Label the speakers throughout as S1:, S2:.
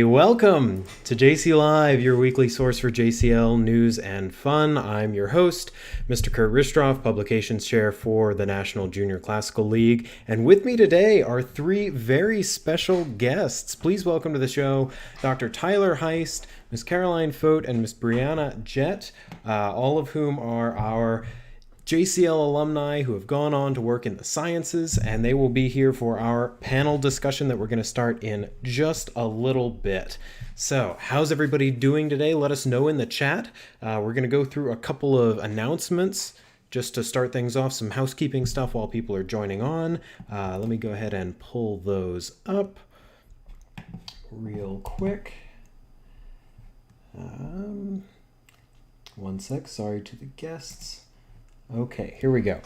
S1: everybody. Welcome to JCLive, your weekly source for JCL news and fun. I'm your host, Mr. Kurt Ristroff, Publications Chair for the National Junior Classical League. And with me today are three very special guests. Please welcome to the show Dr. Tyler Heist, Ms. Caroline Fote, and Ms. Brianna Jett, all of whom are our JCL alumni who have gone on to work in the sciences, and they will be here for our panel discussion that we're going to start in just a little bit. So, how's everybody doing today? Let us know in the chat. We're going to go through a couple of announcements just to start things off, some housekeeping stuff while people are joining on. Let me go ahead and pull those up real quick. 1 sec, sorry to the guests. Okay, here we go.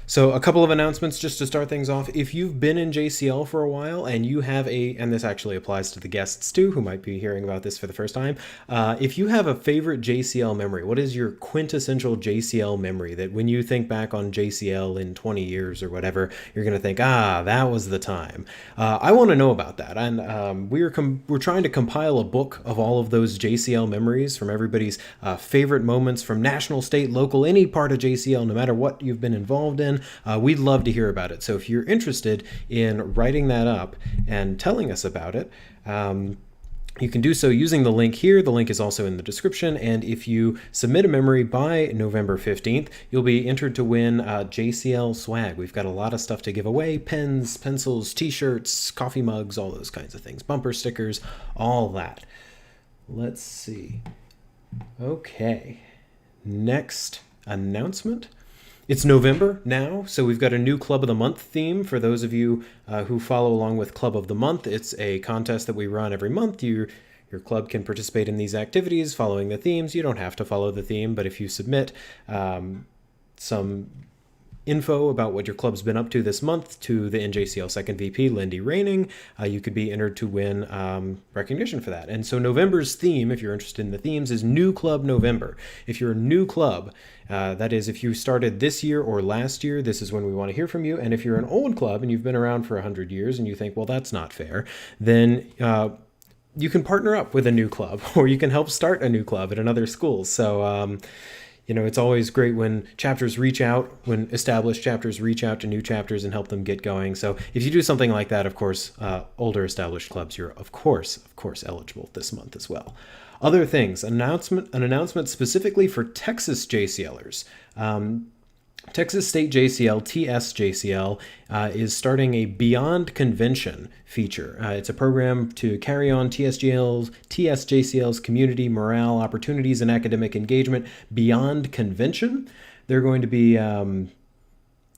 S1: So a couple of announcements just to start things off. If you've been in JCL for a while and you have and this actually applies to the guests too, who might be hearing about this for the first time. If you have a favorite JCL memory, what is your quintessential JCL memory that when you think back on JCL in 20 years or whatever, you're going to think, that was the time. I want to know about that. And we're trying to compile a book of all of those JCL memories from everybody's favorite moments from national, state, local, any part of JCL, no matter what you've been involved in. We'd love to hear about it. So if you're interested in writing that up and telling us about it, you can do so using the link here. The link is also in the description. And if you submit a memory by November 15th, you'll be entered to win JCL swag. We've got a lot of stuff to give away: pens, pencils, t-shirts, coffee mugs, all those kinds of things, bumper stickers, all that. Let's see. Okay. Next announcement. It's November now, so we've got a new Club of the Month theme. For those of you who follow along with Club of the Month, it's a contest that we run every month. Your club can participate in these activities following the themes. You don't have to follow the theme, but if you submit some info about what your club's been up to this month to the NJCL second VP, Lindy Raining, you could be entered to win recognition for that. And so November's theme, if you're interested in the themes, is New Club November. If you're a new club, that is, if you started this year or last year, this is when we want to hear from you. And if you're an old club and you've been around for 100 years and you think, well, that's not fair, then you can partner up with a new club, or you can help start a new club at another school. So, it's always great when chapters reach out, when established chapters reach out to new chapters and help them get going. So if you do something like that, of course, older established clubs, you're of course eligible this month as well. Other things, an announcement specifically for Texas JCLers. Texas State JCL, TSJCL, is starting a Beyond Convention feature. It's a program to carry on TSJCL's community morale, opportunities, and academic engagement beyond convention. They're going to be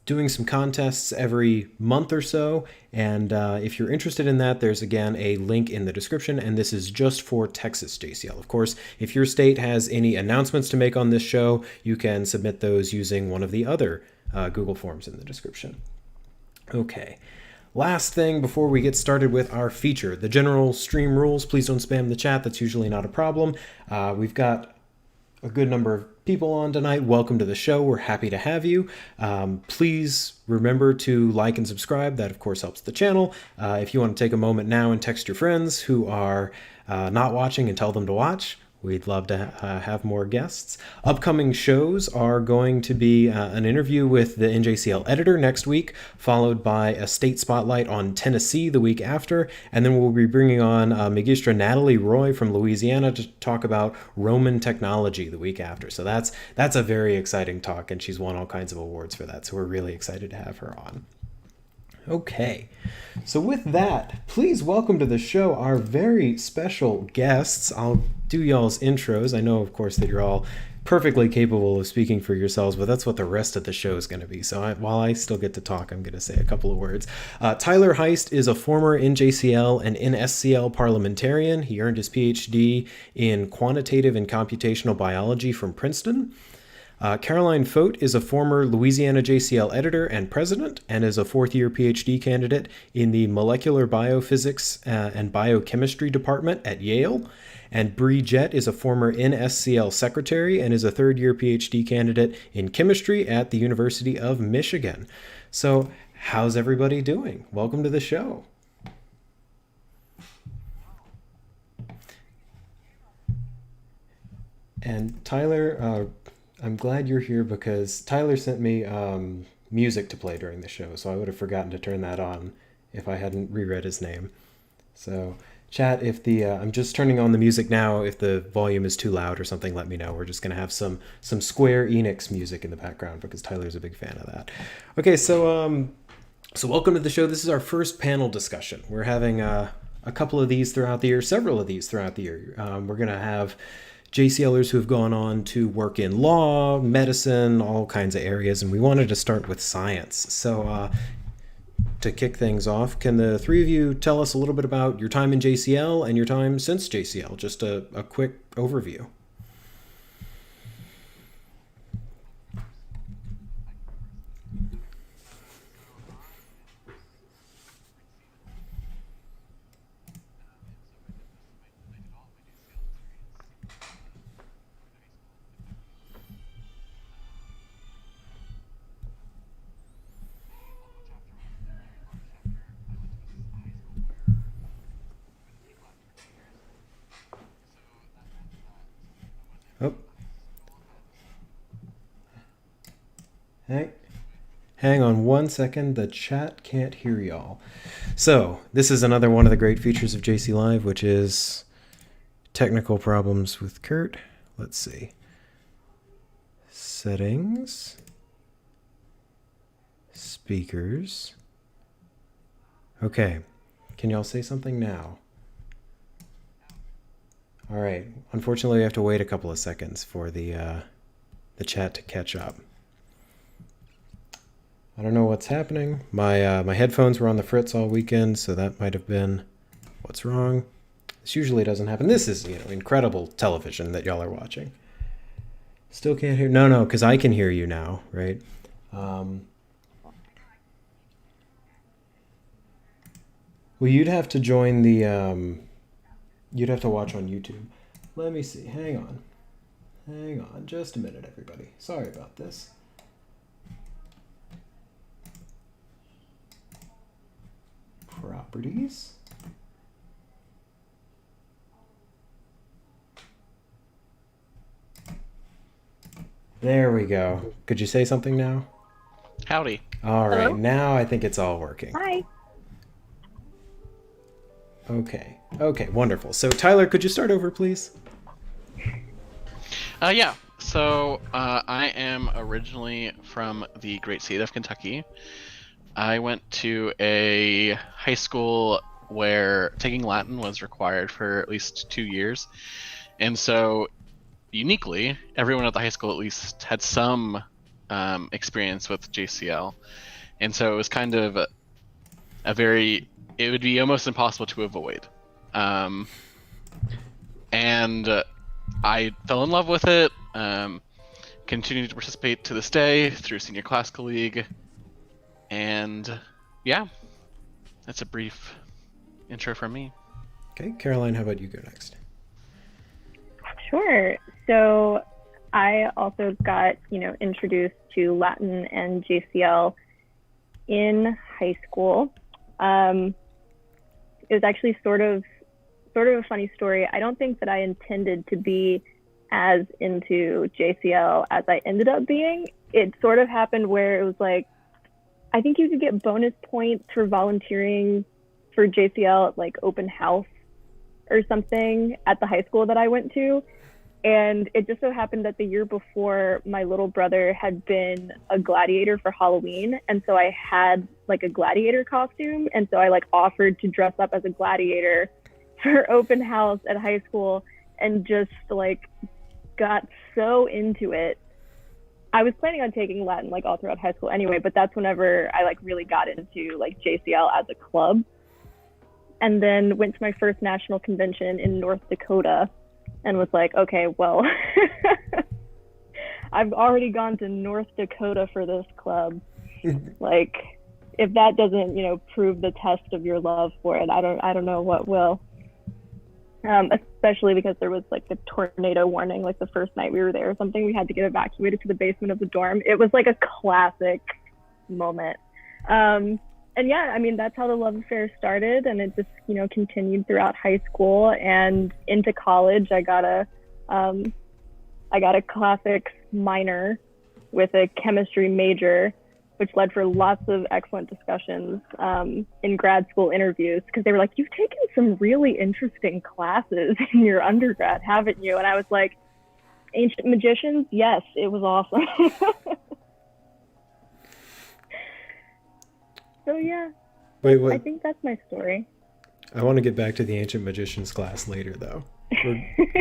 S1: doing some contests every month or so, and if you're interested in that, there's again a link in the description, and this is just for Texas JCL. Of course, if your state has any announcements to make on this show, you can submit those using one of the other Google Forms in the description. Okay. Last thing before we get started with our feature, the general stream rules. Please don't spam the chat. That's usually not a problem. We've got a good number of people on tonight. Welcome to the show. We're happy to have you. Please remember to like and subscribe. That, of course, helps the channel. If you want to take a moment now and text your friends who are not watching and tell them to watch, we'd love to have more guests. Upcoming shows are going to be an interview with the NJCL editor next week, followed by a state spotlight on Tennessee the week after, and then we'll be bringing on Magistra Natalie Roy from Louisiana to talk about Roman technology the week after. So that's a very exciting talk, and she's won all kinds of awards for that, so we're really excited to have her on. Okay, so with that, please welcome to the show our very special guests. I'll do y'all's intros. I know, of course, that you're all perfectly capable of speaking for yourselves, but that's what the rest of the show is going to be. So while I still get to talk, I'm going to say a couple of words. Tyler Heist is a former NJCL and NSCL parliamentarian. He earned his PhD in quantitative and computational biology from Princeton. Caroline Fote is a former Louisiana JCL editor and president, and is a fourth-year PhD candidate in the molecular biophysics and biochemistry department at Yale. And Bree Jett is a former NSCL secretary and is a third-year PhD candidate in chemistry at the University of Michigan. So how's everybody doing? Welcome to the show. And Tyler, I'm glad you're here because Tyler sent me music to play during the show, so I would have forgotten to turn that on if I hadn't reread his name. So, chat, if the I'm just turning on the music now. If the volume is too loud or something, let me know. We're just gonna have some Square Enix music in the background because Tyler's a big fan of that. Okay, so welcome to the show. This is our first panel discussion. We're having a couple of these throughout the year, several of these throughout the year. We're gonna have JCLers who have gone on to work in law, medicine, all kinds of areas, and we wanted to start with science. So to kick things off, can the three of you tell us a little bit about your time in JCL and your time since JCL? Just a quick overview. Oh. Hang on one second. The chat can't hear y'all. So this is another one of the great features of JCLive, which is technical problems with Kurt. Let's see. Settings. Speakers. Okay. Can y'all say something now? All right. Unfortunately, we have to wait a couple of seconds for the chat to catch up. I don't know what's happening. My headphones were on the fritz all weekend, so that might have been what's wrong. This usually doesn't happen. This is, incredible television that y'all are watching. Still can't hear? No, because I can hear you now, right? Well, you'd have to join the, you'd have to watch on YouTube. Let me see. Hang on just a minute, everybody. Sorry about this. Properties. There we go. Could you say something now?
S2: Howdy.
S1: All right,
S3: Hello?
S1: now I think it's all working.
S3: Hi.
S1: Okay, wonderful. So Tyler, could you start over, please?
S2: Yeah. So I am originally from the great state of Kentucky. I went to a high school where taking Latin was required for at least 2 years. And so, uniquely, everyone at the high school at least had some experience with JCL. And so it was kind of it would be almost impossible to avoid. And I fell in love with it, continued to participate to this day through Senior Classical League. And yeah, that's a brief intro from me.
S1: Okay, Caroline, how about you go next?
S3: Sure. So I also got, introduced to Latin and JCL in high school. It was actually sort of a funny story. I don't think that I intended to be as into JCL as I ended up being. It sort of happened where it was like, I think you could get bonus points for volunteering for JCL at like open house or something at the high school that I went to. And it just so happened that the year before, my little brother had been a gladiator for Halloween. And so I had like a gladiator costume. And so I like offered to dress up as a gladiator for open house at high school and just like got so into it. I was planning on taking Latin like all throughout high school anyway, but that's whenever I like really got into like JCL as a club. And then went to my first national convention in North Dakota and was like, okay, well, I've already gone to North Dakota for this club. Like, if that doesn't, prove the test of your love for it, I don't know what will. Especially because there was like a tornado warning, like the first night we were there or something. We had to get evacuated to the basement of the dorm. It was like a classic moment. And yeah, I mean, that's how the love affair started, and it just, continued throughout high school and into college. I got a I got a classics minor with a chemistry major, which led for lots of excellent discussions in grad school interviews, because they were like, you've taken some really interesting classes in your undergrad, haven't you? And I was like, Ancient Magicians? Yes, it was awesome. So yeah,
S1: Wait,
S3: I
S1: what?
S3: think that's my story.
S1: I want to get back to the Ancient Magicians class later, though.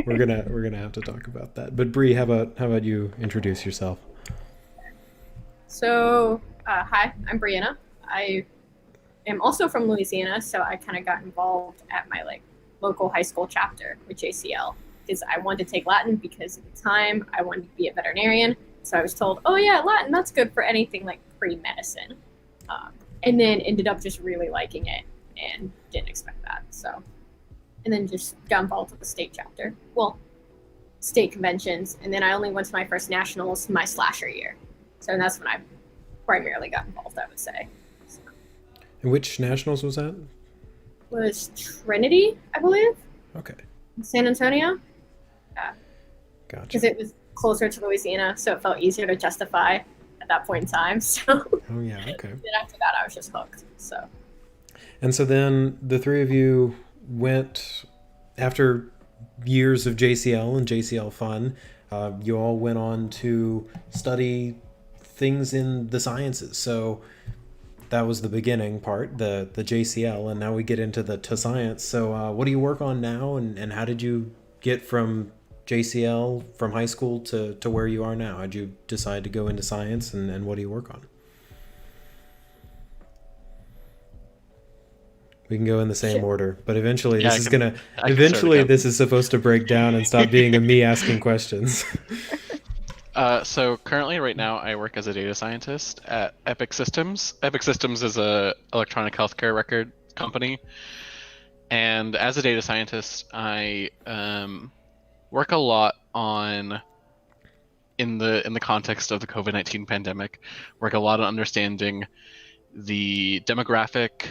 S1: We're gonna have to talk about that. But Bree, how about you introduce yourself?
S4: So, hi, I'm Brianna. I am also from Louisiana, so I kind of got involved at my local high school chapter with JCL because I wanted to take Latin because at the time I wanted to be a veterinarian. So I was told, oh yeah, Latin, that's good for anything like pre-medicine. And then ended up just really liking it and didn't expect that. So, and then just got involved with the state chapter. Well, state conventions. And then I only went to my first nationals my slasher year. So that's when I primarily got involved, I would say.
S1: And which nationals was that?
S4: Was Trinity, I believe,
S1: Okay,
S4: in San Antonio. Yeah,
S1: gotcha.
S4: because it was closer to Louisiana, so it felt easier to justify at that point in time. So
S1: Oh yeah, okay.
S4: then after that, I was just hooked. So
S1: And so then the three of you went, after years of JCL and JCL fun, you all went on to study things in the sciences. So that was the beginning part, the JCL, and now we get into the to science. So what do you work on now, and how did you get from JCL from high school to where you are now? How'd you decide to go into science, and what do you work on? We can go in the same
S4: Sure.
S1: order, but eventually
S2: Yeah,
S1: this
S2: I
S1: is
S2: can-
S1: gonna.
S2: I can
S1: Eventually,
S2: start
S1: this is supposed to break down and stop being a me asking questions.
S2: So currently, right now, I work as a data scientist at Epic Systems. Epic Systems is a electronic healthcare record company, and as a data scientist, I work a lot on in the context of the COVID-19 pandemic. Work a lot on understanding the demographic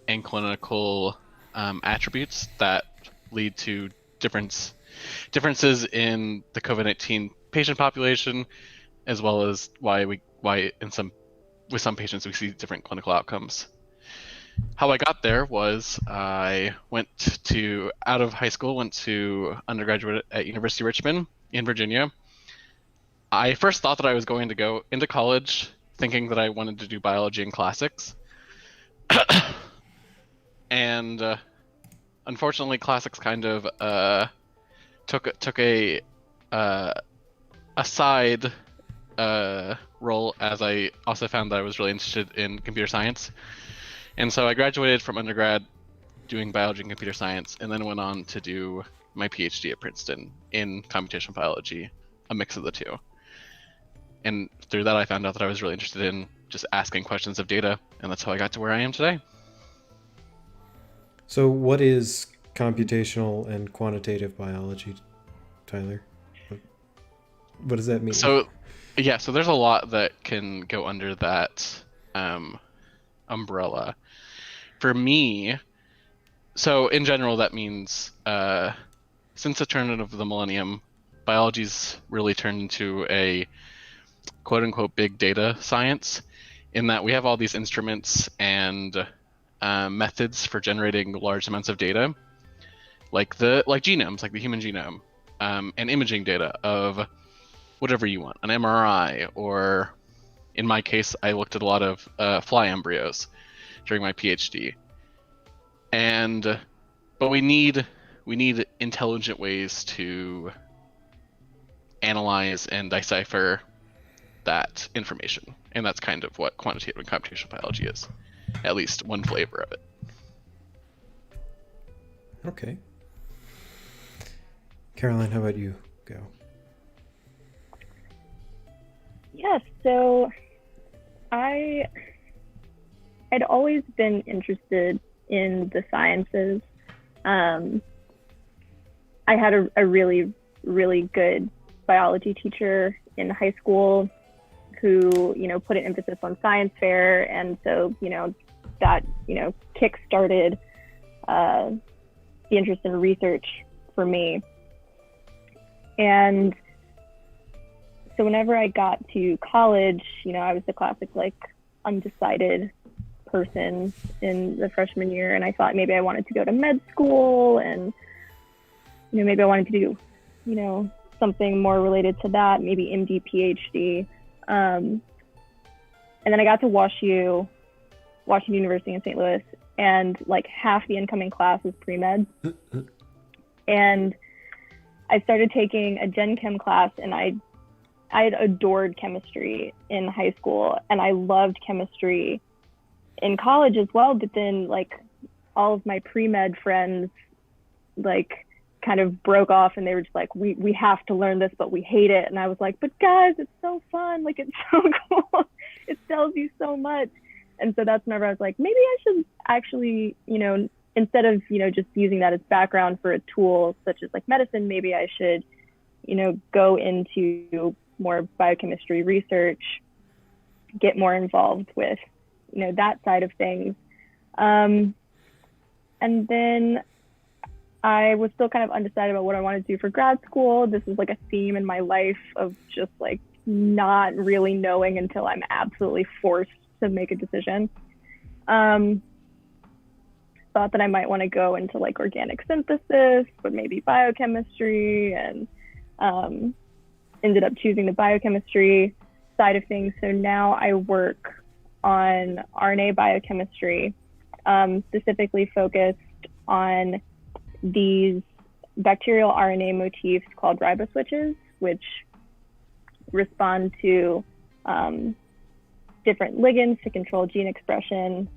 S2: and clinical attributes that lead to differences in the COVID-19 patient population, as well as why with some patients we see different clinical outcomes. How I got there was I out of high school, went to undergraduate at University of Richmond in Virginia. I first thought that I was going to go into college thinking that I wanted to do biology and classics. And unfortunately, classics kind of took a side role, as I also found that I was really interested in computer science. And so I graduated from undergrad doing biology and computer science, and then went on to do my PhD at Princeton in computational biology, a mix of the two. And through that, I found out that I was really interested in just asking questions of data, and that's how I got to where I am today.
S1: So, what is computational and quantitative biology, Tyler? What does that mean?
S2: So there's a lot that can go under that umbrella. For me, so in general, that means since the turn of the millennium, biology's really turned into a quote-unquote big data science, in that we have all these instruments and methods for generating large amounts of data, like genomes, like the human genome, and imaging data of whatever you want, an MRI, or in my case, I looked at a lot of fly embryos during my PhD. But we need intelligent ways to analyze and decipher that information, and that's kind of what quantitative and computational biology is, at least one flavor of it.
S1: Okay. Caroline, how about you go?
S3: Yes, so I'd always been interested in the sciences. I had a really, really good biology teacher in high school who, put an emphasis on science fair. And so, that, kick-started the interest in research for me. And so whenever I got to college, I was the classic like undecided person in the freshman year, and I thought maybe I wanted to go to med school, and maybe I wanted to do something more related to that, maybe MD, PhD. And then I got to Washington University in St. Louis, and like half the incoming class was pre-med. And I started taking a Gen Chem class, and I had adored chemistry in high school, and I loved chemistry in college as well. But then like all of my pre-med friends like kind of broke off, and they were just like, we have to learn this, but we hate it. And I was like, but guys, it's so fun. Like, it's so cool. It tells you so much. And so that's whenever I was like, maybe I should actually, instead of, just using that as background for a tool such as like medicine, maybe I should, go into more biochemistry research, get more involved with, that side of things. And then I was still kind of undecided about what I wanted to do for grad school. This is like a theme in my life of just like not really knowing until I'm absolutely forced to make a decision. Thought that I might want to go into like organic synthesis, but maybe biochemistry, and ended up choosing the biochemistry side of things. So now I work on RNA biochemistry, specifically focused on these bacterial RNA motifs called riboswitches, which respond to different ligands to control gene expression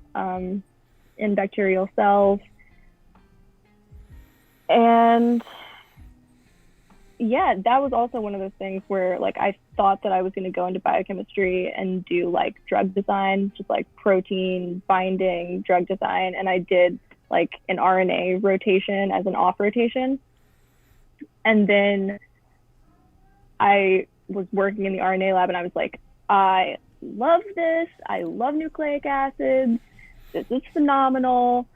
S3: in bacterial cells. And yeah, that was also one of those things where like I thought that I was going to go into biochemistry and do like drug design, just like protein binding drug design. And I did like an RNA rotation as an off rotation. And then I was working in the RNA lab, and I was like, I love this. I love nucleic acids. This is phenomenal.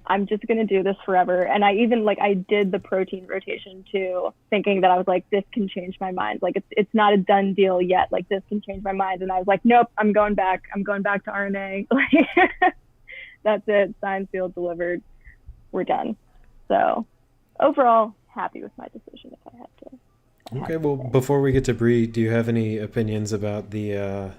S3: I'm just going to do this forever. And I even like, I did the protein rotation too, thinking that I was like, this can change my mind. Like it's not a done deal yet. Like this can change my mind. And I was like, nope, I'm going back to RNA. Like that's it. Signed, sealed, delivered. We're done. So overall, happy with my decision if I had to.
S1: Okay, well, before we get to Bree, do you have any opinions about the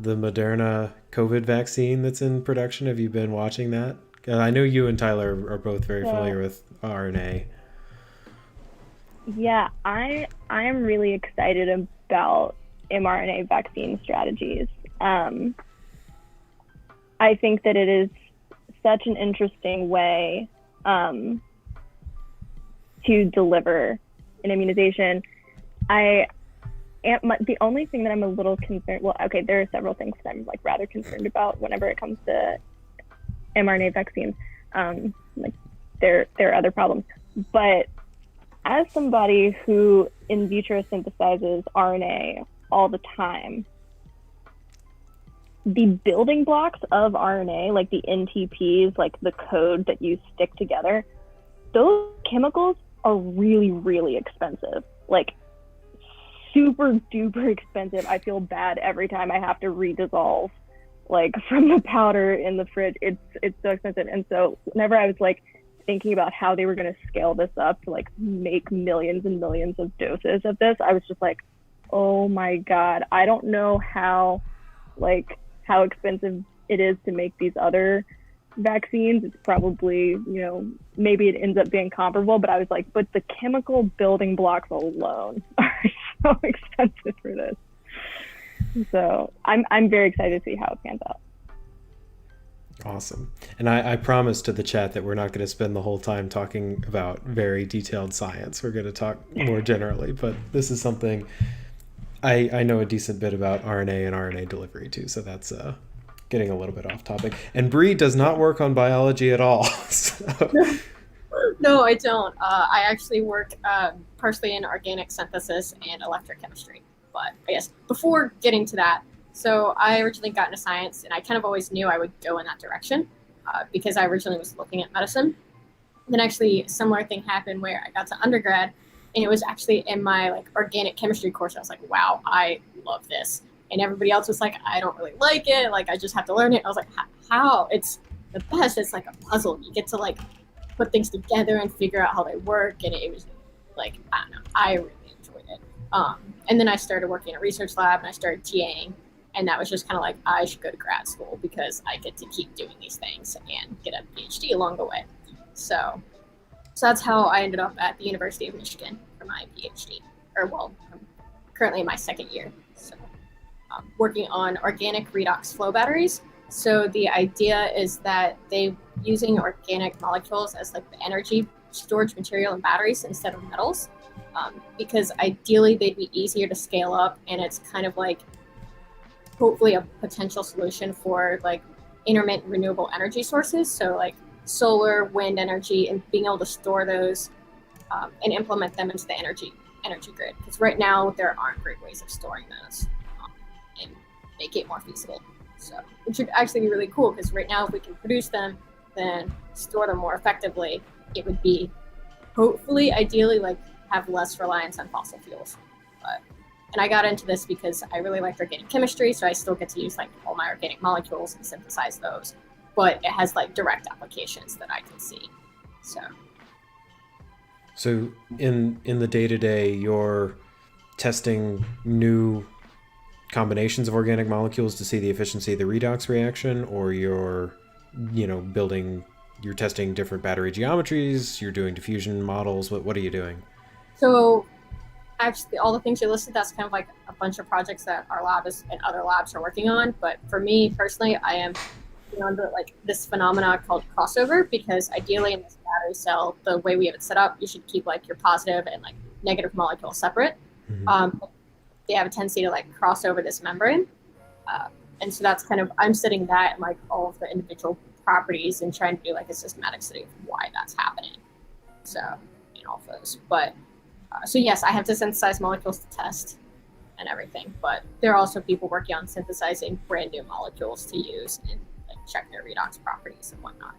S1: Moderna COVID vaccine that's in production? Have you been watching that? I know you and Tyler are both very familiar with RNA.
S3: Yeah, I am really excited about mRNA vaccine strategies. I think that it is such an interesting way to deliver an immunization. The only thing that I'm a little concerned, well, okay, there are several things that I'm like rather concerned about whenever it comes to mRNA vaccines. Like there are other problems, but as somebody who in vitro synthesizes RNA all the time, the building blocks of RNA, like the NTPs, like the code that you stick together, those chemicals are really, really expensive. Like super duper expensive. I feel bad every time I have to redissolve like from the powder in the fridge. It's so expensive. And so whenever I was like thinking about how they were going to scale this up to like make millions and millions of doses of this, I was just like, oh my God, I don't know how expensive it is to make these other vaccines. It's probably, maybe it ends up being comparable, but I was like, but the chemical building blocks alone are so expensive for this. So I'm very excited to see how it pans out.
S1: Awesome. And I promised to the chat that we're not going to spend the whole time talking about very detailed science. We're going to talk more generally, but this is something I know a decent bit about RNA and RNA delivery too, so that's getting a little bit off topic. And Bree does not work on biology at all. So.
S4: No, I don't. I actually work partially in organic synthesis and electrochemistry. But I guess before getting to that, so I originally got into science, and I kind of always knew I would go in that direction because I originally was looking at medicine. Then actually a similar thing happened where I got to undergrad, And it was actually in my like organic chemistry course. I was like, wow, I love this. And everybody else was like, I don't really like it. Like, I just have to learn it. I was like, how? It's the best. It's like a puzzle. You get to like put things together and figure out how they work. And it was like, I don't know, I really enjoyed it. And then I started working in a research lab and I started TAing. And that was just kind of like, I should go to grad school because I get to keep doing these things and get a PhD along the way. So that's how I ended up at the University of Michigan for my PhD. I'm currently in my second year. So working on organic redox flow batteries. So the idea is that they using organic molecules as like the energy storage material in batteries instead of metals, because ideally they'd be easier to scale up, and it's kind of like hopefully a potential solution for like intermittent renewable energy sources. So like solar, wind energy, and being able to store those and implement them into the energy grid. Because right now there aren't great ways of storing those and make it more feasible. So, which would actually be really cool, because right now if we can produce them, then store them more effectively, it would be hopefully, ideally, like have less reliance on fossil fuels. And I got into this because I really liked organic chemistry, so I still get to use like all my organic molecules and synthesize those. But it has like direct applications that I can see.
S1: So in the day-to-day, you're testing new combinations of organic molecules to see the efficiency of the redox reaction, or you're testing different battery geometries, you're doing diffusion models. What are you doing?
S4: So actually all the things you listed, that's kind of like a bunch of projects that our lab and other labs are working on. But for me personally, I am on like this phenomena called crossover, because ideally in this battery cell, the way we have it set up, you should keep like your positive and like negative molecules separate. Mm-hmm. They have a tendency to like cross over this membrane. And so that's kind of, I'm studying that and like all of the individual properties and trying to do like a systematic study of why that's happening. So in all of those, but so yes, I have to synthesize molecules to test and everything, but there are also people working on synthesizing brand new molecules to use and like check their redox properties and whatnot.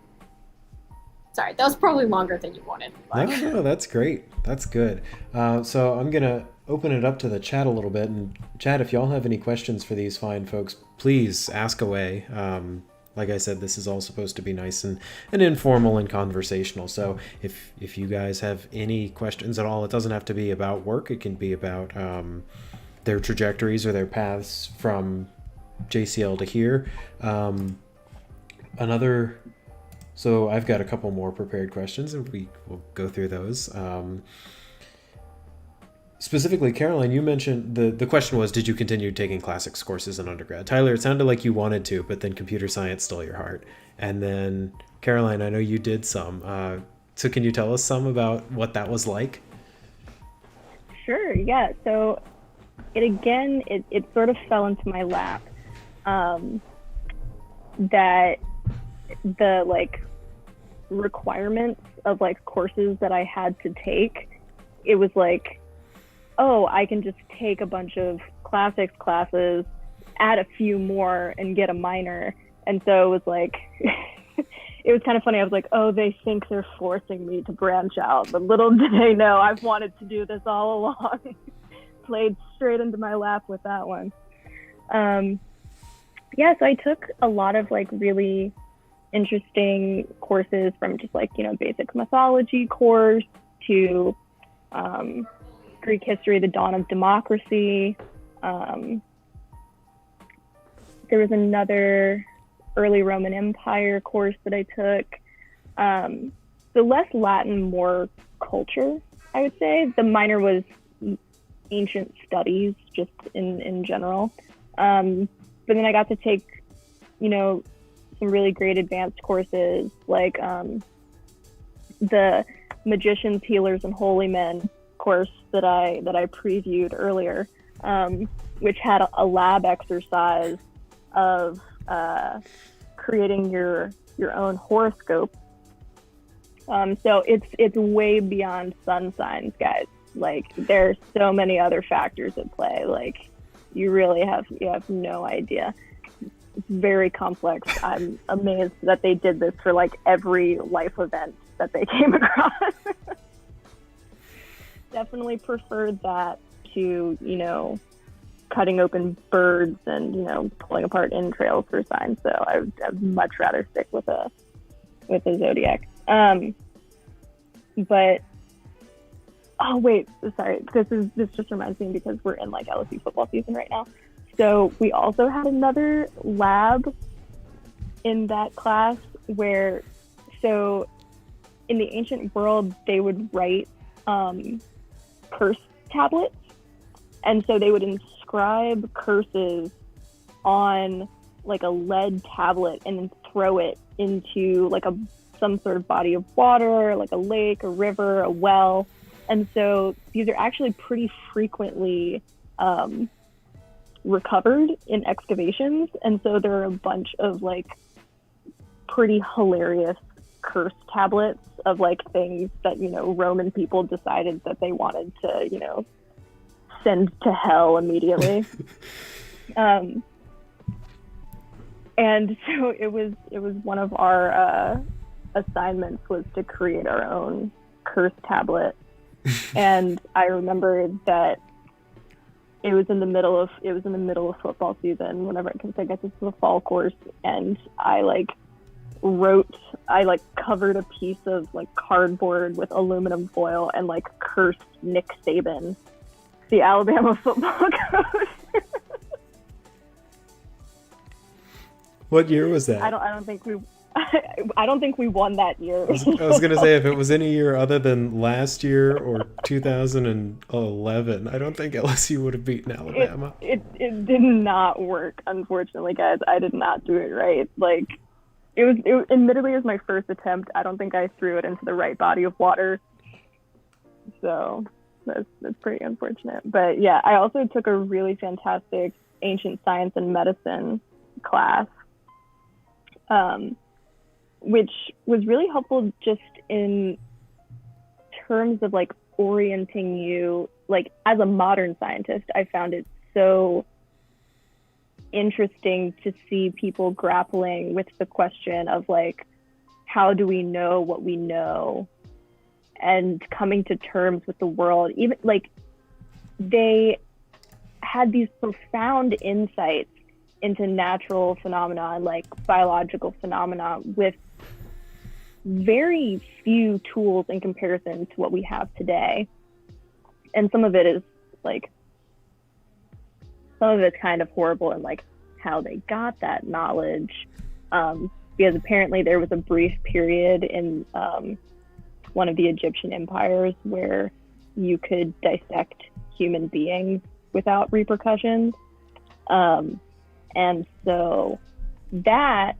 S4: Sorry, that was probably longer than you wanted. But...
S1: No, that's great. That's good. So I'm going to open it up to the chat a little bit. And chat, if y'all have any questions for these fine folks, please ask away. Like I said, this is all supposed to be nice and informal and conversational. So if you guys have any questions at all, it doesn't have to be about work. It can be about their trajectories or their paths from JCL to here. So I've got a couple more prepared questions, and we will go through those. Specifically, Caroline, you mentioned the question was, did you continue taking classics courses in undergrad? Tyler, it sounded like you wanted to, but then computer science stole your heart. And then Caroline, I know you did some. So can you tell us some about what that was like?
S3: Sure, yeah. So it sort of fell into my lap. That the like requirements of like courses that I had to take, it was like, oh, I can just take a bunch of classics classes, add a few more, and get a minor. And so it was like, it was kind of funny. I was like, oh, they think they're forcing me to branch out. But little did they know, I've wanted to do this all along. Played straight into my lap with that one. Yeah, so I took a lot of like really interesting courses, from just like, basic mythology course to Greek history, the dawn of democracy. There was another early Roman Empire course that I took. So less Latin, more culture, I would say. The minor was ancient studies, just in general. But then I got to take, some really great advanced courses, like the Magicians, Healers, and Holy Men course that I previewed earlier, which had a lab exercise of creating your own horoscope. So it's way beyond sun signs, guys. Like, there's so many other factors at play. Like, you have no idea. It's very complex. I'm amazed that they did this for like every life event that they came across. definitely preferred that to, cutting open birds and, pulling apart entrails for signs. So I'd much rather stick with a zodiac. But oh wait, sorry. This just reminds me because we're in like LSU football season right now. So we also had another lab in that class where, so in the ancient world, they would write curse tablets. And so they would inscribe curses on like a lead tablet and then throw it into like some sort of body of water, like a lake, a river, a well. And so these are actually pretty frequently recovered in excavations. And so there are a bunch of like pretty hilarious curse tablets of like things that, Roman people decided that they wanted to, send to hell immediately. And so it was one of our assignments was to create our own curse tablet. And I remember that it was in the middle of football season, whenever, because I guess it's the fall course, and I covered a piece of like cardboard with aluminum foil and like cursed Nick Saban, the Alabama football coach.
S1: What year was that?
S3: I don't think we won that year.
S1: I was gonna say, if it was any year other than last year or 2011, I don't think LSU would have beaten Alabama.
S3: It did not work, unfortunately, guys. I did not do it right. Like, it admittedly was my first attempt. I don't think I threw it into the right body of water. So that's pretty unfortunate. But yeah, I also took a really fantastic ancient science and medicine class, which was really helpful just in terms of like orienting you, like as a modern scientist. I found it so interesting to see people grappling with the question of like, how do we know what we know, and coming to terms with the world. Even like they had these profound insights into natural phenomena and like biological phenomena with very few tools in comparison to what we have today. And some of it is like, some of it's kind of horrible in like how they got that knowledge, because apparently there was a brief period in one of the Egyptian empires where you could dissect human beings without repercussions. And so that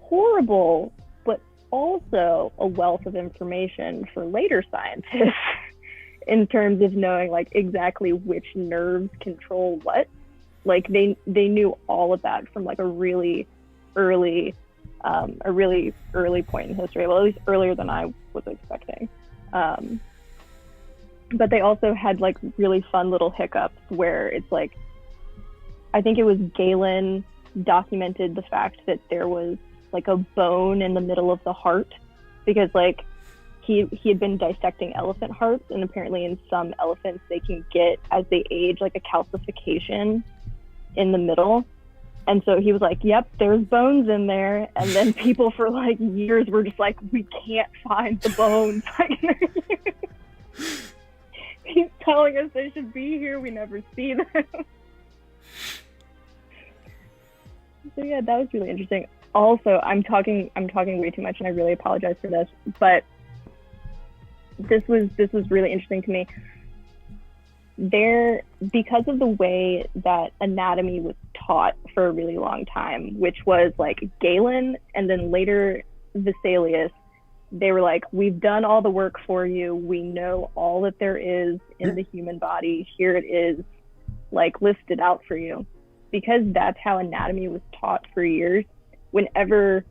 S3: horrible, but also a wealth of information for later scientists in terms of knowing like exactly which nerves control what. Like they knew all of that from like a really early point in history, well, at least earlier than I was expecting. But they also had like really fun little hiccups where it's like, I think it was Galen documented the fact that there was like a bone in the middle of the heart, because like he had been dissecting elephant hearts, and apparently in some elephants they can get, as they age, like a calcification in the middle. And so he was like, yep, there's bones in there. And then people for like years were just like, we can't find the bones. He's telling us they should be here, we never see them. So yeah, that was really interesting. Also, I'm talking way too much, and I really apologize for this, but this was really interesting to me. Because of the way that anatomy was taught for a really long time, which was like Galen and then later Vesalius, they were like, we've done all the work for you. We know all that there is in the human body. Here it is, like listed out for you. Because that's how anatomy was taught for years, whenever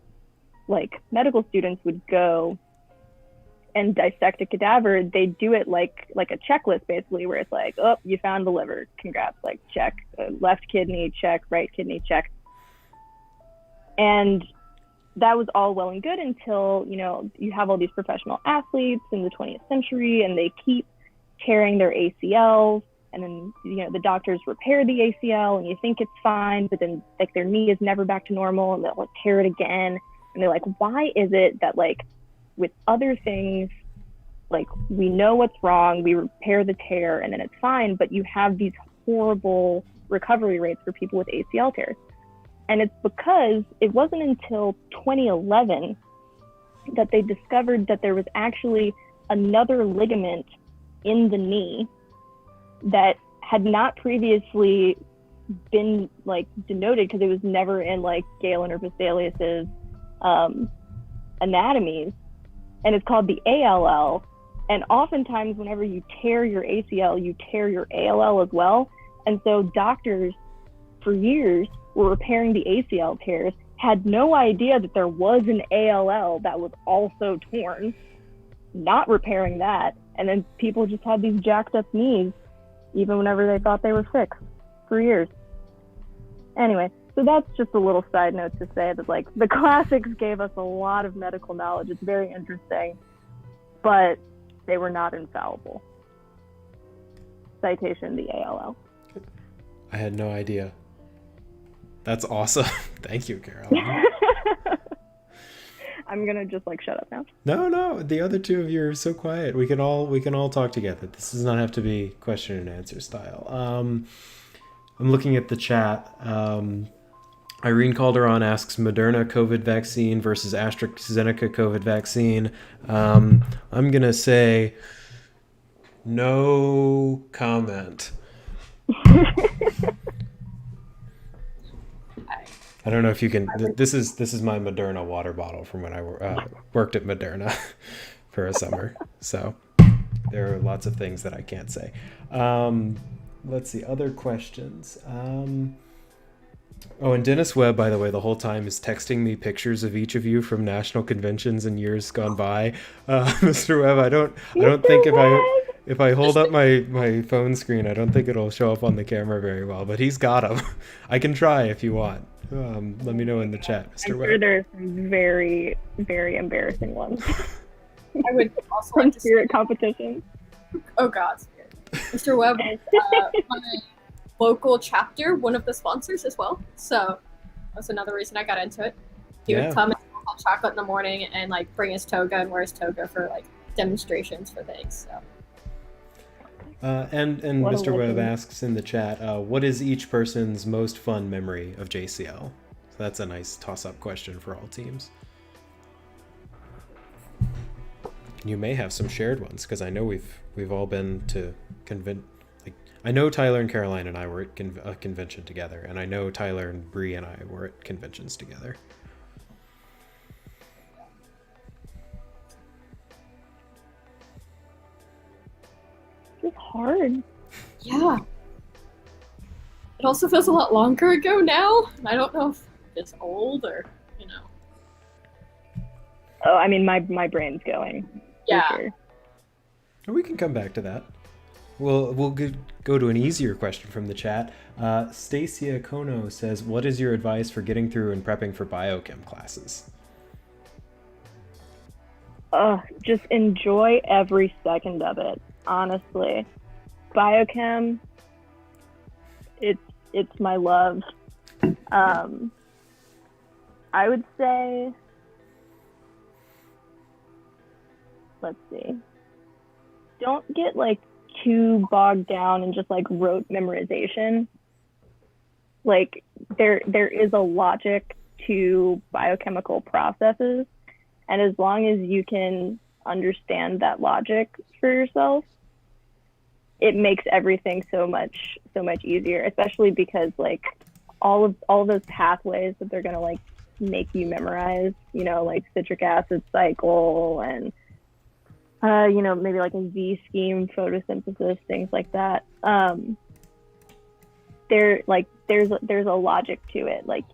S3: like medical students would go and dissect a cadaver, they do it like a checklist, basically, where it's like, oh, you found the liver, congrats, like check, left kidney, check, right kidney, check. And that was all well and good until, you have all these professional athletes in the 20th century, and they keep tearing their ACLs, and then, you know, the doctors repair the ACL and you think it's fine, but then like their knee is never back to normal and they'll like tear it again. And they're like, why is it that like with other things, like we know what's wrong, we repair the tear and then it's fine, but you have these horrible recovery rates for people with ACL tears? And it's because it wasn't until 2011 that they discovered that there was actually another ligament in the knee that had not previously been like denoted because it was never in like Galen or Vesalius's anatomies, and it's called the ALL. And oftentimes whenever you tear your ACL, you tear your ALL as well. And so doctors for years were repairing the ACL tears, had no idea that there was an ALL that was also torn, not repairing that. And then people just had these jacked up knees, even whenever they thought they were fixed for years. Anyway, so that's just a little side note to say that like the classics gave us a lot of medical knowledge. It's very interesting, but they were not infallible. Citation, the ALL.
S1: I had no idea. That's awesome. Thank you, Caroline.
S3: I'm gonna just like shut up now.
S1: No, the other two of you are so quiet. We can all talk together. This does not have to be question and answer style. I'm looking at the chat. Irene Calderon asks Moderna COVID vaccine versus AstraZeneca COVID vaccine. I'm gonna say no comment. I don't know if you can. This is my Moderna water bottle from when I worked at Moderna for a summer. So there are lots of things that I can't say. Let's see, other questions. Oh, and Dennis Webb, by the way, the whole time is texting me pictures of each of you from national conventions in years gone by. Mr. Webb, I don't think if I hold up my phone screen, I don't think it'll show up on the camera very well, but he's got them. I can try if you want. Let me know in the chat, Mr. Webb.
S3: I'm sure there's some very, very embarrassing ones.
S4: I would also
S3: From
S4: like to
S3: spirit competition.
S4: Oh God, Mr. Webb is my local chapter, one of the sponsors as well. So that's another reason I got into it. He would come and have hot chocolate in the morning and like bring his toga and wear his toga for like demonstrations for things. So.
S1: And Mr. Webb asks in the chat, what is each person's most fun memory of JCL? So that's a nice toss-up question for all teams. You may have some shared ones because I know we've all been to I know Tyler and Caroline and I were at a convention together, and I know Tyler and Bree and I were at conventions together.
S3: It's hard.
S4: Yeah. It also feels a lot longer ago now. I don't know if it's old or, you know.
S3: Oh, I mean, my brain's going.
S4: Yeah.
S3: Sure.
S1: We can come back to that. We'll go to an easier question from the chat. Stacia Kono says, what is your advice for getting through and prepping for biochem classes?
S3: Just enjoy every second of it, honestly. Biochem, it's my love. I would say, let's see, don't get like too bogged down in just like rote memorization. Like there is a logic to biochemical processes, and as long as you can understand that logic for yourself, it makes everything so much easier, especially because like all of those pathways that they're gonna like make you memorize, you know, like citric acid cycle and you know, maybe like a Z scheme, photosynthesis, things like that. There's a logic to it. Like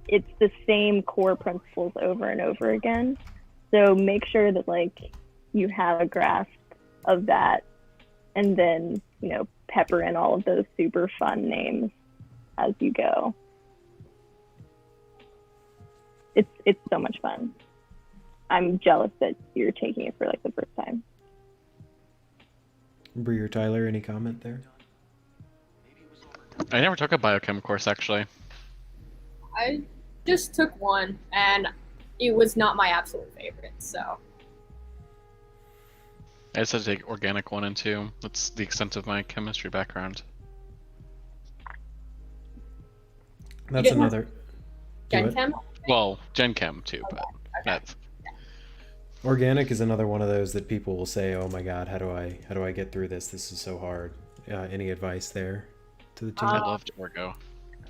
S3: it's the same core principles over and over again. So make sure that like you have a grasp of that, and then, you know, pepper in all of those super fun names as you go. It's so much fun. I'm jealous that you're taking it for like the first time.
S1: Bree or Tyler, any comment there?
S2: I never took a biochem course actually.
S4: I just took one, and it was not my absolute favorite. So
S2: I just had to take organic 1 and 2. That's the extent of my chemistry background.
S1: That's
S4: didn't
S1: another.
S4: Gen
S1: Go ahead.
S4: Chem.
S2: Well, Gen Chem too, but
S4: Okay.
S2: that's
S1: Organic is another one of those that people will say, "Oh my God, how do I get through this? This is so hard." Any advice there to the team?
S2: I loved Orgo.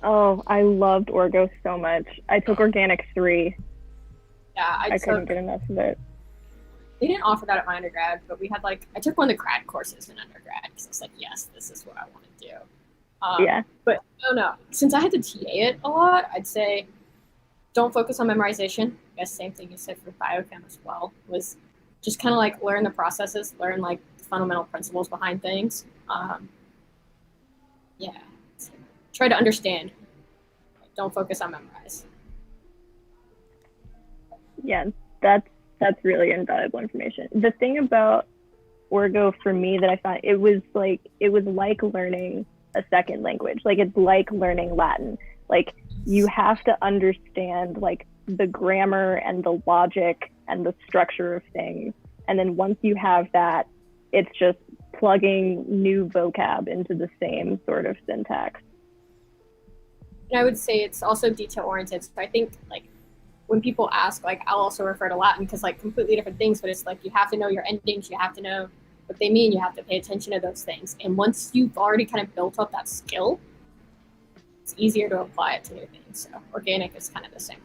S3: Oh, I loved Orgo so much. I took Organic 3.
S4: Yeah,
S3: I couldn't get enough of it.
S4: They didn't offer that at my undergrad, but we had I took one of the grad courses in undergrad because I was like, yes, this is what I want to do.
S3: Yeah.
S4: But I don't know. Since I had to TA it a lot, I'd say don't focus on memorization. I guess same thing you said for biochem as well, was just kind of learn the processes, learn the fundamental principles behind things. Yeah. So try to understand. Don't focus on memorize.
S3: Yeah, that's really invaluable information. The thing about Orgo for me that I found, it was like learning a second language. It's like learning Latin. You have to understand the grammar and the logic and the structure of things. And then once you have that, it's just plugging new vocab into the same sort of syntax.
S4: And I would say it's also detail oriented. So I think when people ask, I'll also refer to Latin because completely different things, but it's you have to know your endings, you have to know what they mean, you have to pay attention to those things. And once you've already kind of built up that skill, it's easier to apply it to new things. So organic is kind of the same way.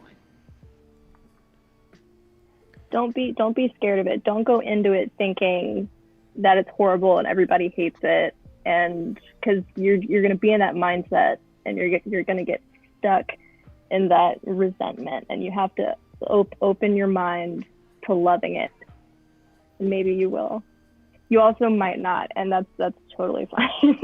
S3: Don't be scared of it. Don't go into it thinking that it's horrible and everybody hates it, and because you're going to be in that mindset and you're going to get stuck in that resentment, and you have to open your mind to loving it. And maybe you will. You also might not, and that's totally fine.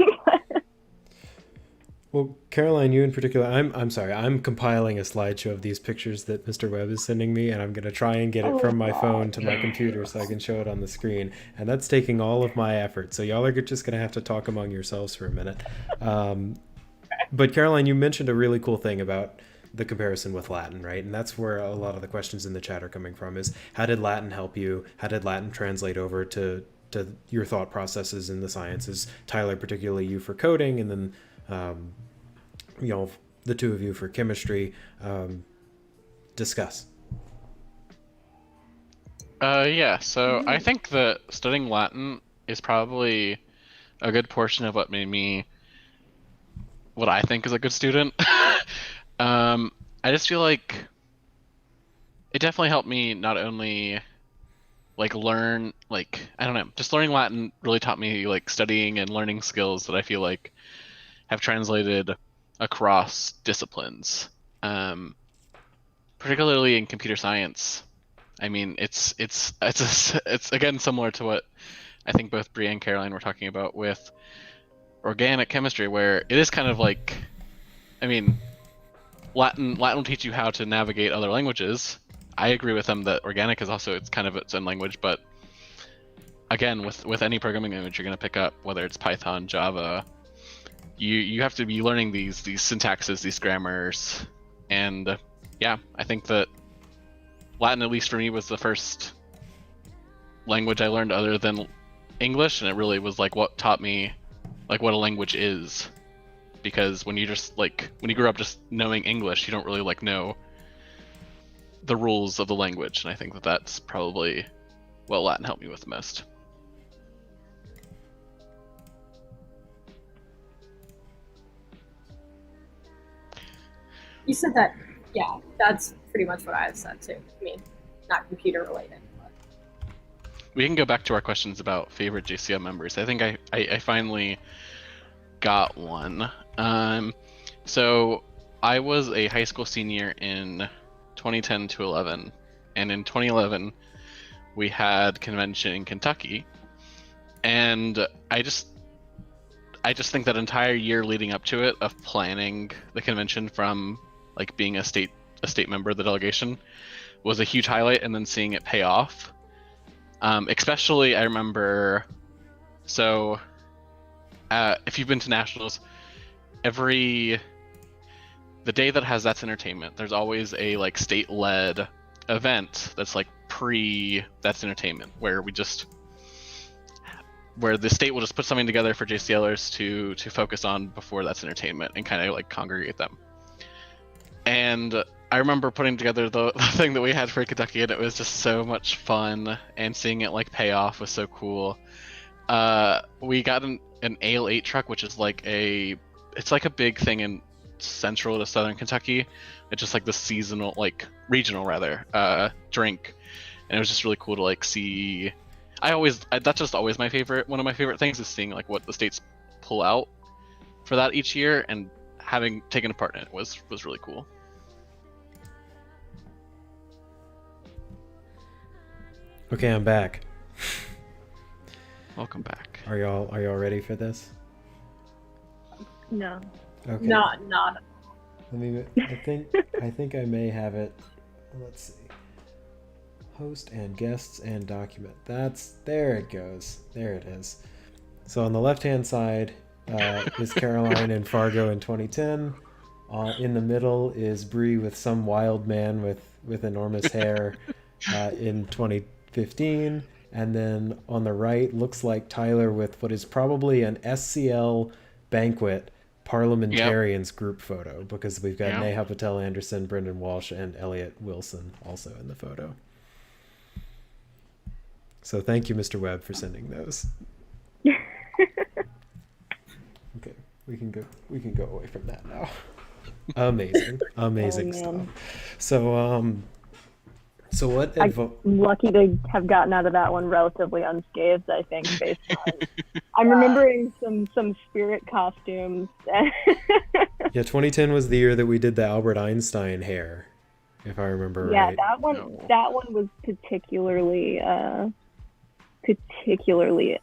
S1: Well, Caroline, you in particular, I'm sorry, I'm compiling a slideshow of these pictures that Mr. Webb is sending me, and I'm going to try and get it from my phone to my computer so I can show it on the screen. And that's taking all of my effort. So y'all are just going to have to talk among yourselves for a minute. But Caroline, you mentioned a really cool thing about the comparison with Latin, right? And that's where a lot of the questions in the chat are coming from, is how did Latin help you? How did Latin translate over to your thought processes in the sciences? Tyler, particularly you for coding, and then the two of you for chemistry. Discuss.
S2: So I think that studying Latin is probably a good portion of what made me what I think is a good student. I just feel like it definitely helped me not only learn I don't know, just learning Latin really taught me studying and learning skills that I feel have translated across disciplines, particularly in computer science. I mean, it's again similar to what I think both Bree and Caroline were talking about with organic chemistry, where it is kind of I mean, Latin will teach you how to navigate other languages. I agree with them that organic is also kind of its own language, but again, with any programming language you're going to pick up, whether it's Python, Java, you have to be learning these syntaxes, these grammars, and yeah, I think that Latin, at least for me, was the first language I learned other than English, and it really was what taught me what a language is. Because when you just when you grow up just knowing English, you don't really know the rules of the language, and I think that that's probably what Latin helped me with the most.
S4: You said that, yeah, that's pretty much what I've said too. I mean, not computer related. But...
S2: We can go back to our questions about favorite JCL members. I think I finally got one. So I was a high school senior in 2010 to 11, and in 2011 we had convention in Kentucky, and I just think that entire year leading up to it of planning the convention, from being a state member of the delegation, was a huge highlight, and then seeing it pay off. Especially I remember, so if you've been to nationals, the day that has That's Entertainment, there's always a like state-led event that's like That's Entertainment, where the state will just put something together for JCLers to focus on before That's Entertainment and kind of like congregate them. And I remember putting together the thing that we had for Kentucky, and it was just so much fun, and seeing it like pay off was so cool. We got an Ale 8 truck, which is it's like a big thing in central to southern Kentucky. It's just like the seasonal, like regional rather, drink, and it was just really cool to like see. That's just always my favorite. One of my favorite things is seeing like what the states pull out for that each year, and having taken a part in it was really cool.
S1: Okay, I'm back.
S2: Welcome back.
S1: Are y'all ready for this?
S3: No.
S1: Okay.
S4: Not.
S1: I think I may have it. Let's see. Host and guests and document. There it goes. There it is. So on the left-hand side is Caroline in Fargo in 2010. In the middle is Bree with some wild man with enormous hair in 2015. And then on the right looks like Tyler with what is probably an SCL banquet parliamentarians group photo, because we've got Neha Patel Anderson, Brendan Walsh, and Elliot Wilson also in the photo. So thank you, Mr. Webb, for sending those. Okay, we can go away from that now. Amazing stuff. So what?
S3: I'm lucky to have gotten out of that one relatively unscathed, I think, based on I'm remembering some spirit costumes.
S1: Yeah, 2010 was the year that we did the Albert Einstein hair, if I remember right.
S3: Yeah, that one was particularly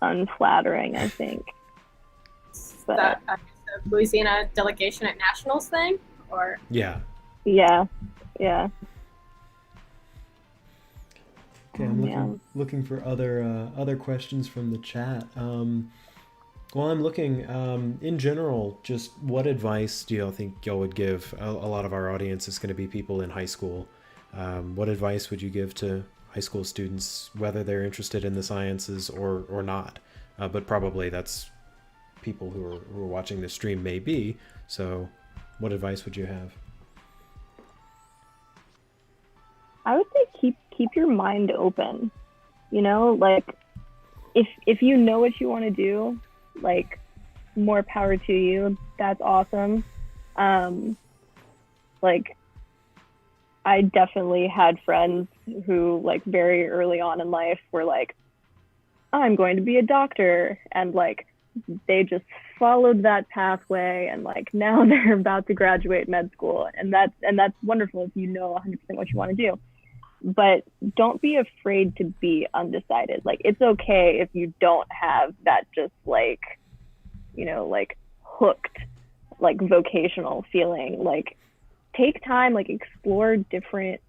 S3: unflattering, I think. But
S4: That the Louisiana delegation at nationals thing, or
S1: yeah. Okay, I'm looking for other questions from the chat. While I'm looking, in general, just what advice do y'all think y'all would give? A lot of our audience is going to be people in high school. What advice would you give to high school students, whether they're interested in the sciences or not? But probably that's people who are watching this stream may be. So what advice would you have?
S3: I would say keep your mind open. You know, like if you know what you want to do, like more power to you. That's awesome. Like I definitely had friends who like very early on in life were like, I'm going to be a doctor, and like they just followed that pathway, and like now they're about to graduate med school, and that's wonderful if you know 100% what you want to do. But don't be afraid to be undecided. Like it's okay if you don't have that just like, you know, like hooked like vocational feeling. Like take time, like explore different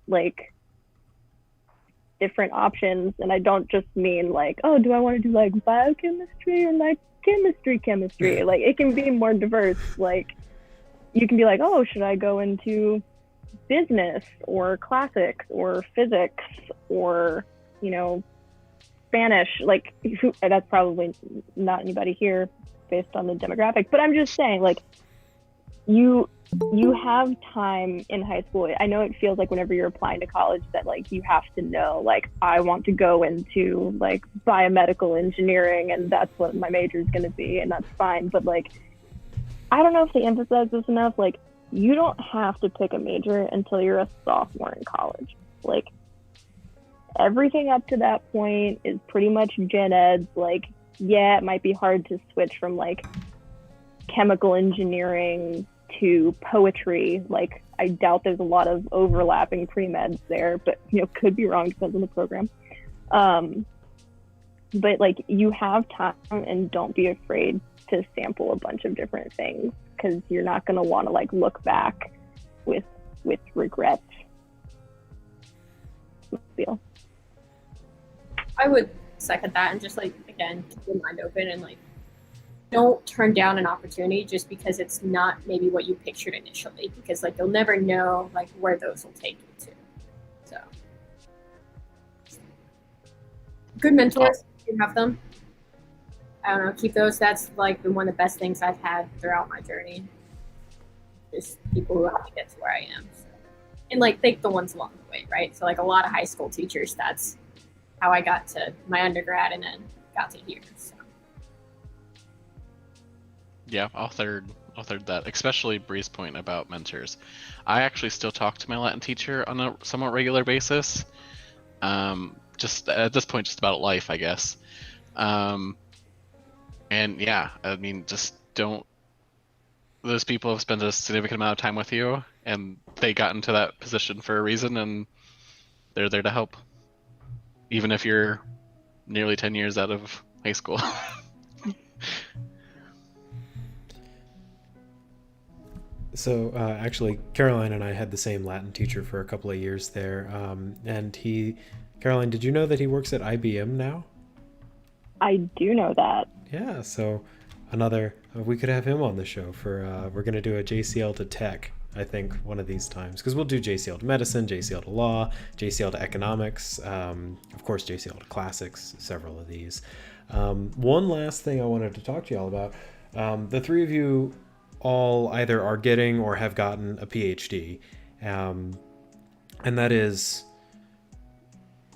S3: options. And I don't just mean like, oh, do I want to do like biochemistry or like chemistry? Like it can be more diverse. Like you can be like, oh, should I go into business or classics or physics or, you know, Spanish? Like that's probably not anybody here based on the demographic, but I'm just saying, like you have time in high school. I know it feels like whenever you're applying to college that like you have to know, like I want to go into like biomedical engineering and that's what my major is going to be, and that's fine. But like I don't know if they emphasize this enough, like you don't have to pick a major until you're a sophomore in college. Like everything up to that point is pretty much gen eds. Like, yeah, it might be hard to switch from like chemical engineering to poetry. Like I doubt there's a lot of overlapping pre-meds there, but you know, could be wrong, depends on the program. But like you have time, and don't be afraid to sample a bunch of different things, because you're not going to want to like look back with regret. Feel.
S4: I would second that, and just like again keep your mind open, and like don't turn down an opportunity just because it's not maybe what you pictured initially, because like you'll never know like where those will take you to. So good mentors, you have them. I don't know, keep those. That's like been one of the best things I've had throughout my journey. Just people who help me get to where I am. So. And like thank the ones along the way, right? So like a lot of high school teachers, that's how I got to my undergrad and then got to here. So.
S2: Yeah, I'll third that, especially Bree's point about mentors. I actually still talk to my Latin teacher on a somewhat regular basis. Just at this point, just about life, I guess. And yeah, I mean, just don't. Those people have spent a significant amount of time with you, and they got into that position for a reason, and they're there to help, even if you're nearly 10 years out of high school.
S1: So actually, Caroline and I had the same Latin teacher for a couple of years there, and Caroline, did you know that he works at IBM now?
S3: I do know that.
S1: Yeah, so we could have him on the show for we're gonna do a JCL to tech, I think, one of these times, because we'll do JCL to medicine, JCL to law, JCL to economics, of course JCL to classics, several of these. One last thing I wanted to talk to y'all about, the three of you all either are getting or have gotten a PhD, and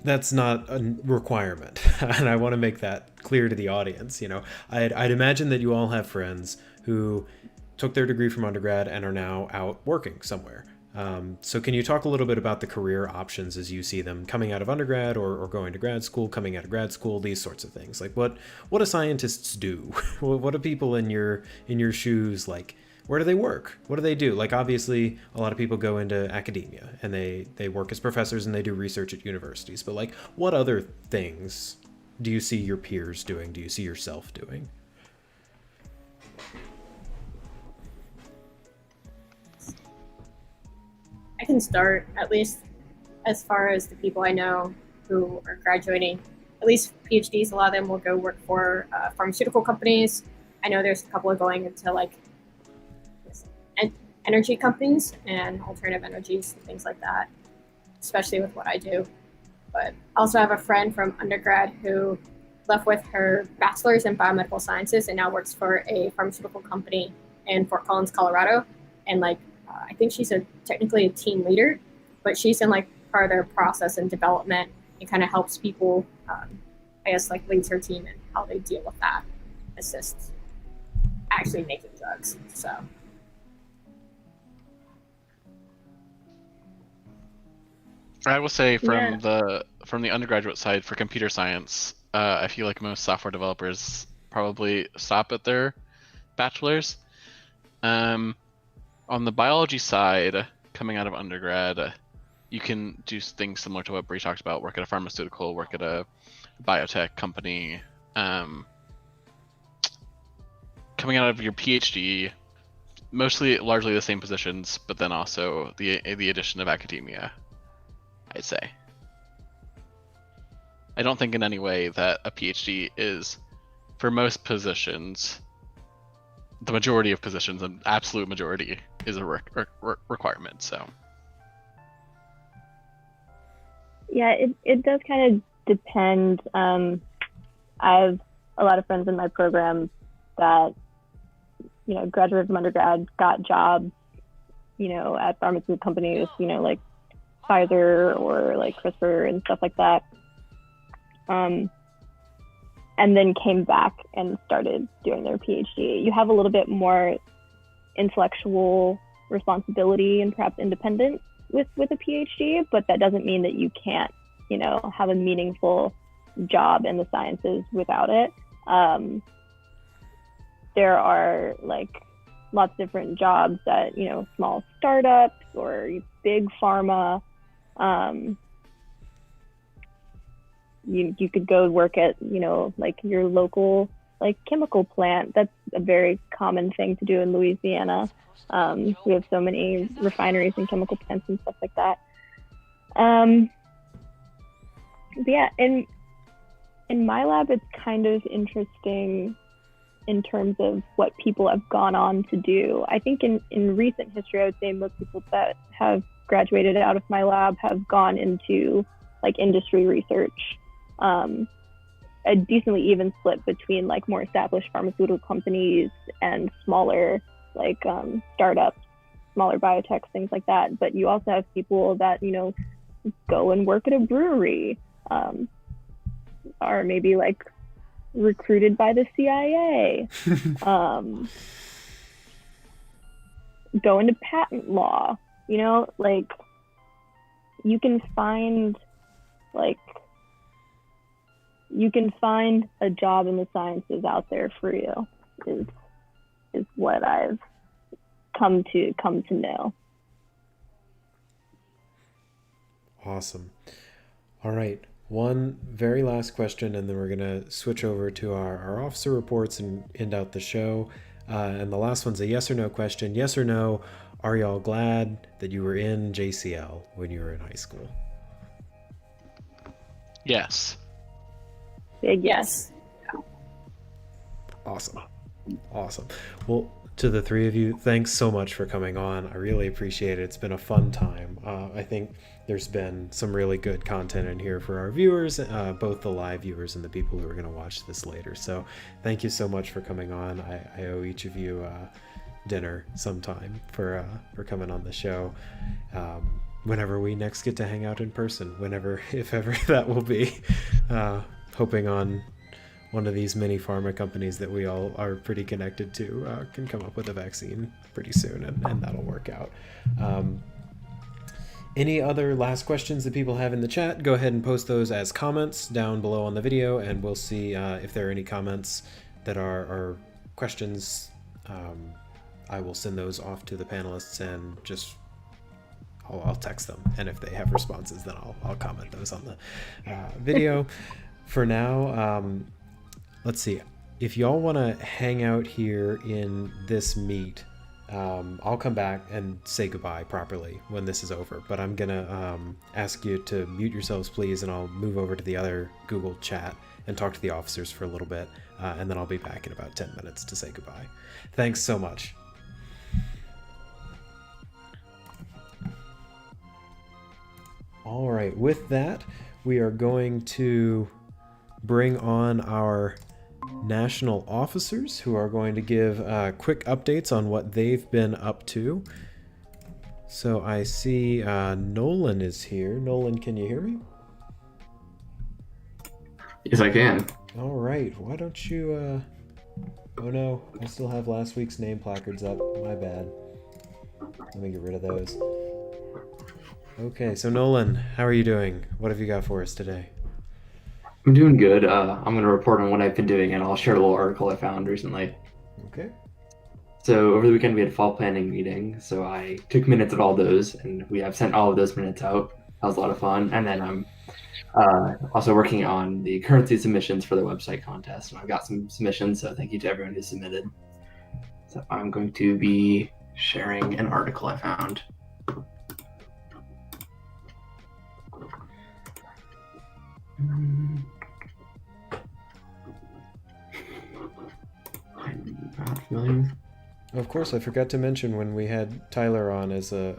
S1: that's not a requirement. And I want to make that clear to the audience. You know, I'd imagine that you all have friends who took their degree from undergrad and are now out working somewhere. So can you talk a little bit about the career options as you see them coming out of undergrad or going to grad school, coming out of grad school, these sorts of things? Like what do scientists do? What do people in your shoes, like, where do they work? What do they do? Like, obviously, a lot of people go into academia and they work as professors and they do research at universities. But like, what other things do you see your peers doing? Do you see yourself doing?
S4: I can start, at least as far as the people I know who are graduating, at least PhDs, a lot of them will go work for pharmaceutical companies. I know there's a couple of going into like energy companies and alternative energies and things like that, especially with what I do. But I also have a friend from undergrad who left with her bachelor's in biomedical sciences and now works for a pharmaceutical company in Fort Collins, Colorado. And like, I think she's technically a team leader, but she's in like part of their process and development and kind of helps people, I guess like leads her team and how they deal with that, assists actually making drugs. So.
S2: I will say from the undergraduate side for computer science, I feel like most software developers probably stop at their bachelor's. On the biology side, coming out of undergrad, you can do things similar to what Bree talked about: work at a pharmaceutical, work at a biotech company. Coming out of your PhD, largely the same positions, but then also the addition of academia, I'd say. I don't think in any way that a PhD is, for most positions, the majority of positions, an absolute majority, is a requirement. So.
S3: Yeah, it does kind of depend. I have a lot of friends in my program that, graduated from undergrad, got jobs, at pharmaceutical companies, like Pfizer or like CRISPR and stuff like that. And then came back and started doing their PhD. You have a little bit more intellectual responsibility and perhaps independence with a PhD, but that doesn't mean that you can't, have a meaningful job in the sciences without it. There are like lots of different jobs at, small startups or big pharma. You could go work at, like your local like chemical plant. That's a very common thing to do in Louisiana. We have so many refineries and chemical plants and stuff like that. But yeah, in my lab, it's kind of interesting in terms of what people have gone on to do. I think in recent history, I would say most people that have graduated out of my lab have gone into like industry research. A decently even split between like more established pharmaceutical companies and smaller like startups, smaller biotechs, things like that. But you also have people that, you know, go and work at a brewery, are maybe like recruited by the CIA, go into patent law, you know, like you can find a job in the sciences out there for you is what I've come to know.
S1: Awesome. All right. One very last question, and then we're going to switch over to our officer reports and end out the show. And the last one's a yes or no question. Yes or no, are y'all glad that you were in JCL when you were in high school?
S2: Yes.
S3: Big yes.
S1: Awesome. Well, to the three of you, thanks so much for coming on. I really appreciate it. It's been a fun time. I think there's been some really good content in here for our viewers, both the live viewers and the people who are going to watch this later. So thank you so much for coming on. I owe each of you dinner sometime for coming on the show. Whenever we next get to hang out in person, if ever that will be, hoping on one of these mini pharma companies that we all are pretty connected to can come up with a vaccine pretty soon, and that'll work out. Any other last questions that people have in the chat, go ahead and post those as comments down below on the video, and we'll see if there are any comments that are questions. I will send those off to the panelists and just I'll text them, and if they have responses, then I'll comment those on the video. For now, let's see. If y'all want to hang out here in this meet, I'll come back and say goodbye properly when this is over. But I'm gonna ask you to mute yourselves, please, and I'll move over to the other Google chat and talk to the officers for a little bit, and then I'll be back in about 10 minutes to say goodbye. Thanks so much. All right, with that, we are going to bring on our national officers who are going to give quick updates on what they've been up to. So I see Nolan is here. Nolan, can you hear me?
S5: Yes, I can.
S1: All right, why don't you... Oh no, I still have last week's name placards up. My bad. Let me get rid of those. Okay, so Nolan, how are you doing? What have you got for us today?
S5: I'm doing good. I'm going to report on what I've been doing, and I'll share a little article I found recently.
S1: Okay.
S5: So over the weekend, we had a fall planning meeting, so I took minutes of all those, and I've sent all of those minutes out. That was a lot of fun. And then I'm also working on the currency submissions for the website contest, and I've got some submissions, so thank you to everyone who submitted. So I'm going to be sharing an article I found. I'm not familiar with.
S1: Of course, I forgot to mention when we had Tyler on as a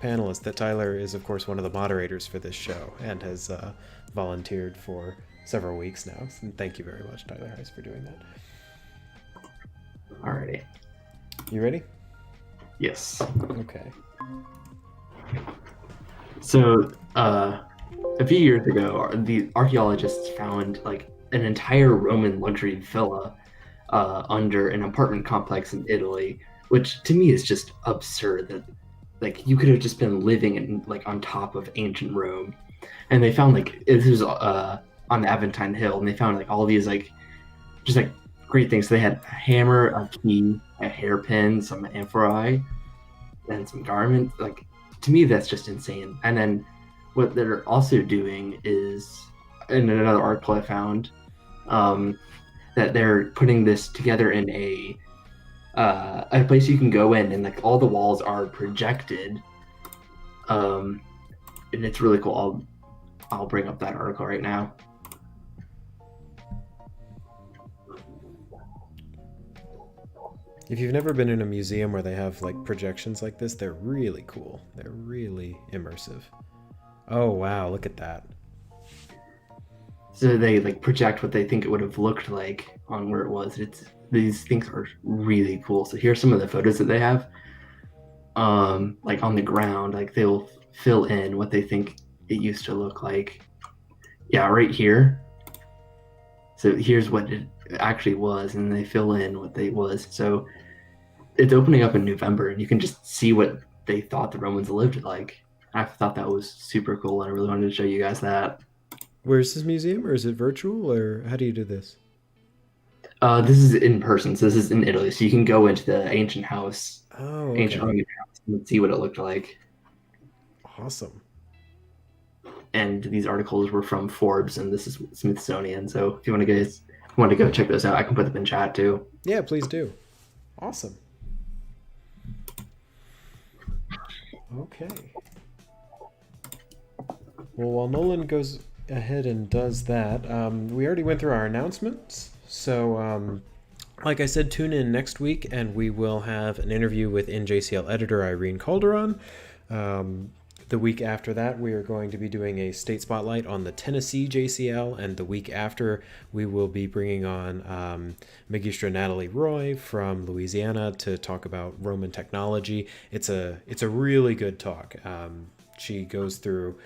S1: panelist that Tyler is, of course, one of the moderators for this show and has volunteered for several weeks now. So thank you very much, Tyler Heist, for doing that.
S5: Alrighty.
S1: You ready?
S5: Yes.
S1: Okay.
S5: So, a few years ago, the archaeologists found like an entire Roman luxury villa under an apartment complex in Italy, which to me is just absurd. That like you could have just been living in like on top of ancient Rome, and they found like this was on the Aventine Hill, and they found like all these like just like great things. So they had a hammer, a key, a hairpin, some amphorae, and some garments. Like to me, that's just insane. And then what they're also doing is, in another article I found, that they're putting this together in a place you can go in, and like all the walls are projected, and it's really cool. I'll bring up that article right now.
S1: If you've never been in a museum where they have like projections like this, they're really cool. They're really immersive. Oh wow, look at that.
S5: So they like project what they think it would have looked like on where it was. These things are really cool. So here's some of the photos that they have. Like on the ground, like they'll fill in what they think it used to look like. Yeah, right here. So here's what it actually was, and they fill in what they was. So it's opening up in November, and you can just see what they thought the Romans lived like. I thought that was super cool, and I really wanted to show you guys that.
S1: Where's this museum, or is it virtual, or how do you do this?
S5: This is in person, so this is in Italy. So you can go into the ancient house,
S1: Oh,
S5: ancient
S1: okay.
S5: Roman house, and see what it looked like.
S1: Awesome.
S5: And these articles were from Forbes, and this is Smithsonian. So if you want to go check those out, I can put them in chat too.
S1: Yeah, please do. Awesome. Okay. Well, while Nolan goes ahead and does that, we already went through our announcements. So, like I said, tune in next week, and we will have an interview with NJCL editor Irene Calderon. The week after that, we are going to be doing a state spotlight on the Tennessee JCL, and the week after, we will be bringing on Magistra Natalie Roy from Louisiana to talk about Roman technology. It's a really good talk. She goes through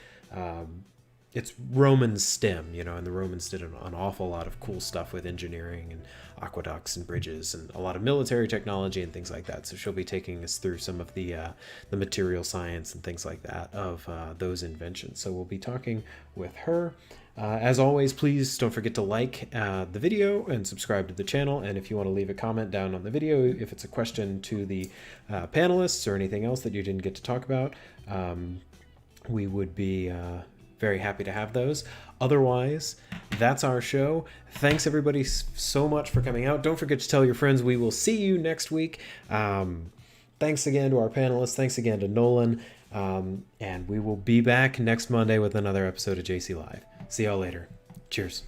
S1: it's Roman STEM, and the Romans did an awful lot of cool stuff with engineering and aqueducts and bridges and a lot of military technology and things like that. So she'll be taking us through some of the material science and things like that of those inventions. So we'll be talking with her. As always, please don't forget to like the video and subscribe to the channel. And if you want to leave a comment down on the video, if it's a question to the panelists or anything else that you didn't get to talk about, we would be very happy to have those. Otherwise, that's our show. Thanks everybody so much for coming out. Don't forget to tell your friends. We will see you next week. Thanks again to our panelists. Thanks again to Nolan. And we will be back next Monday with another episode of JCLive. See y'all later. Cheers.